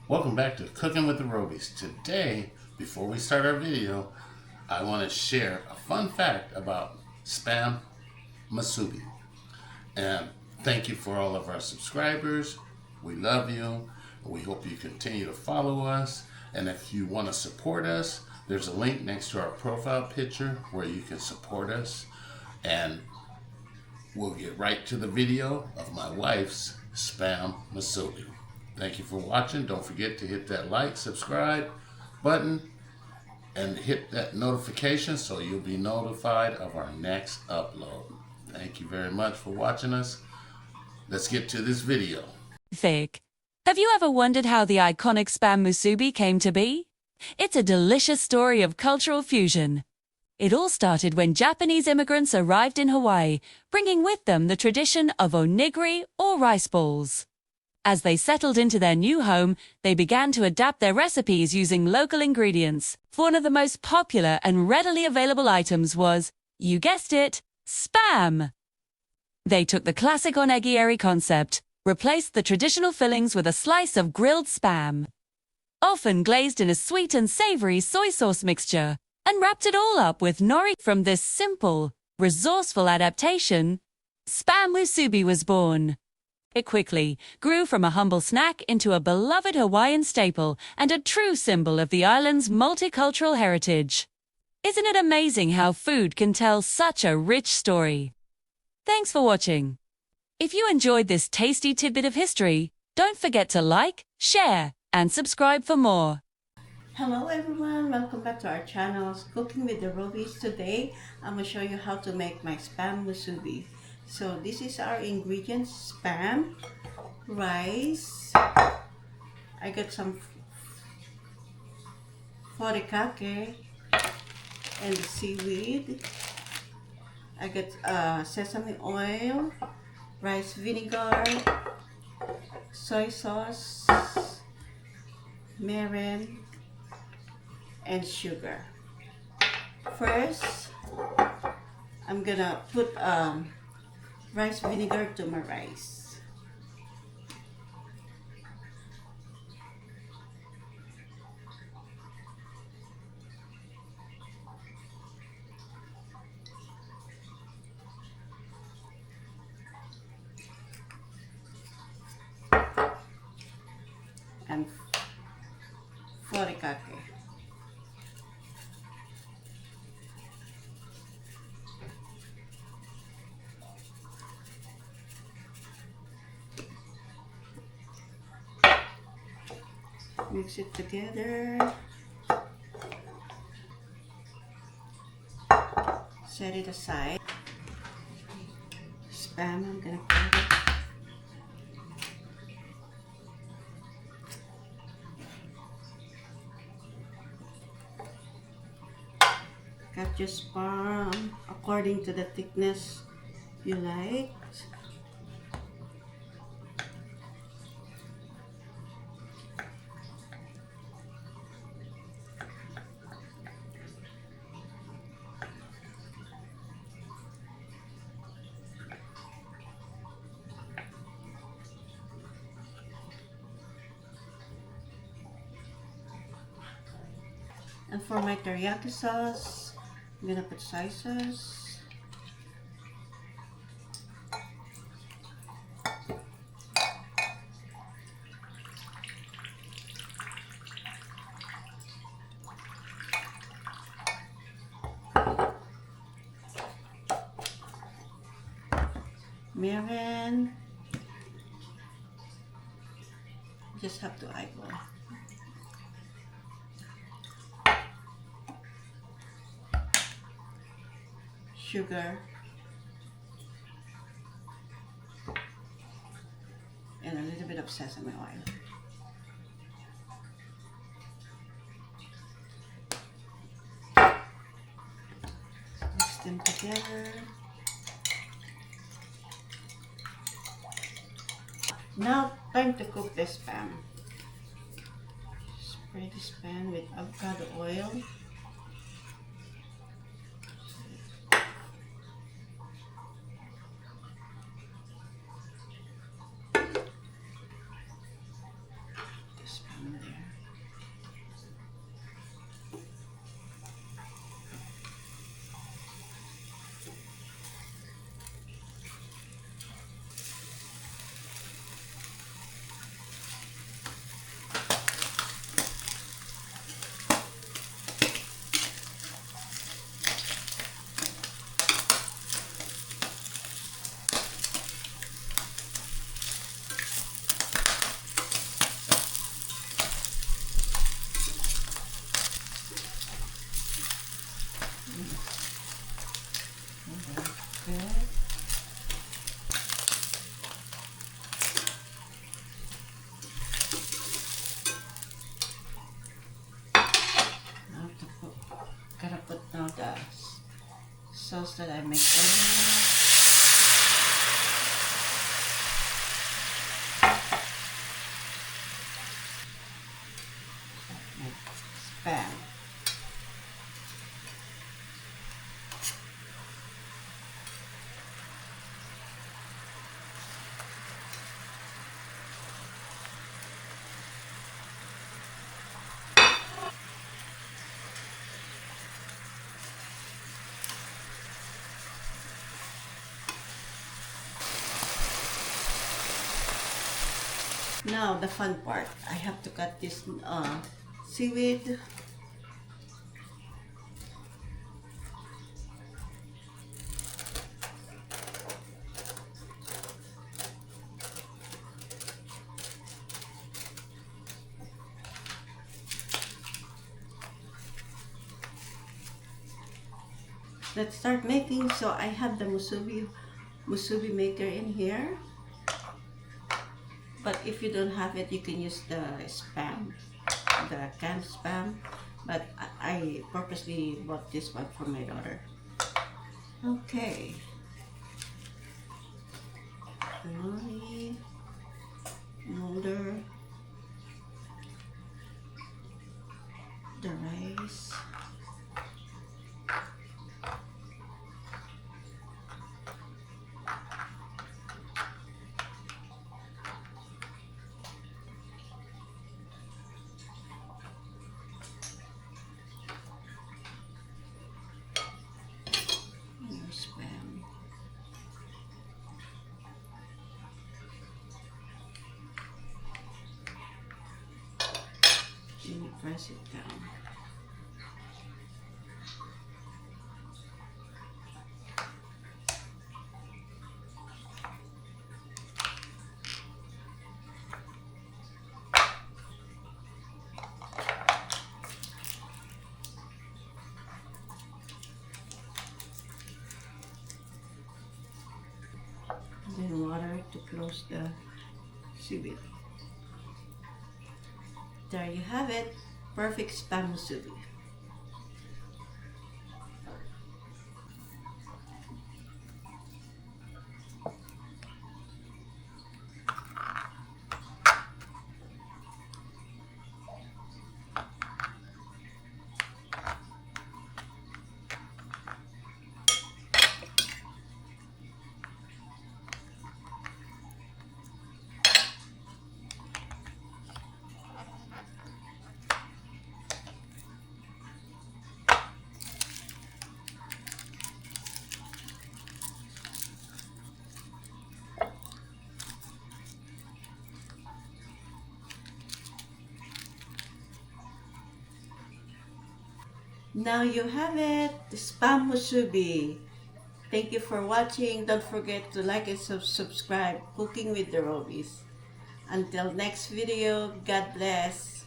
Welcome back to Cooking with the Robies. Today, before we start our video, I want to share a fun fact about Spam Musubi. And thank you for all of our subscribers. We love you. We hope you continue to follow us. And if you want to support us, there's a link next to our profile picture where you can support us. And we'll get right to the video of my wife's Spam Musubi. Thank you for watching. Don't forget to hit that like, subscribe button, and hit that notification so you'll be notified of our next upload. Thank you very much for watching us. Let's get to this video. Vic, have you ever wondered how the iconic Spam Musubi came to be? It's a delicious story of cultural fusion. It all started when Japanese immigrants arrived in Hawaii, bringing with them the tradition of onigiri or rice balls. As they settled into their new home, they began to adapt their recipes using local ingredients. One of the most popular and readily available items was, you guessed it, Spam. They took the classic onigiri concept, replaced the traditional fillings with a slice of grilled Spam, often glazed in a sweet and savory soy sauce mixture, and wrapped it all up with nori. From this simple, resourceful adaptation, Spam Musubi was born. It quickly grew from a humble snack into a beloved Hawaiian staple and a true symbol of the island's multicultural heritage. Isn't it amazing how food can tell such a rich story? Thanks for watching. If you enjoyed this tasty tidbit of history, don't forget to like, share, and subscribe for more. Hello everyone, welcome back to our channel, Cooking with the Robies. Today, I'm going to show you how to make my Spam Musubi. So this is our ingredients: Spam, rice, I got some furikake and seaweed, I got sesame oil, rice vinegar, soy sauce, mirin, and sugar. First, I'm gonna put rice vinegar to my rice. And furikake. Mix it together. Set it aside. Spam, I'm gonna cut it. Cut your spam according to the thickness you like. And for my teriyaki sauce, I'm gonna put soy sauce, mirin, just have to eyeball, sugar, and a little bit of sesame oil. Mix them together. Now, time to cook the Spam. Spray this pan with avocado oil. Spam sauce that I make earlier. Spam. Now the fun part. I have to cut this seaweed. Let's start making. So I have the musubi maker in here. But if you don't have it, you can use the spam, the canned spam. But I purposely bought this one for my daughter. Okay. Nori, molder, the rice. Spam. Then you press it down. Then water to close the seaweed. There you have it, perfect spam musubi. Now you have it, the Spam Musubi. Thank you for watching. Don't forget to like and subscribe. Cooking with the Robies. Until next video, God bless.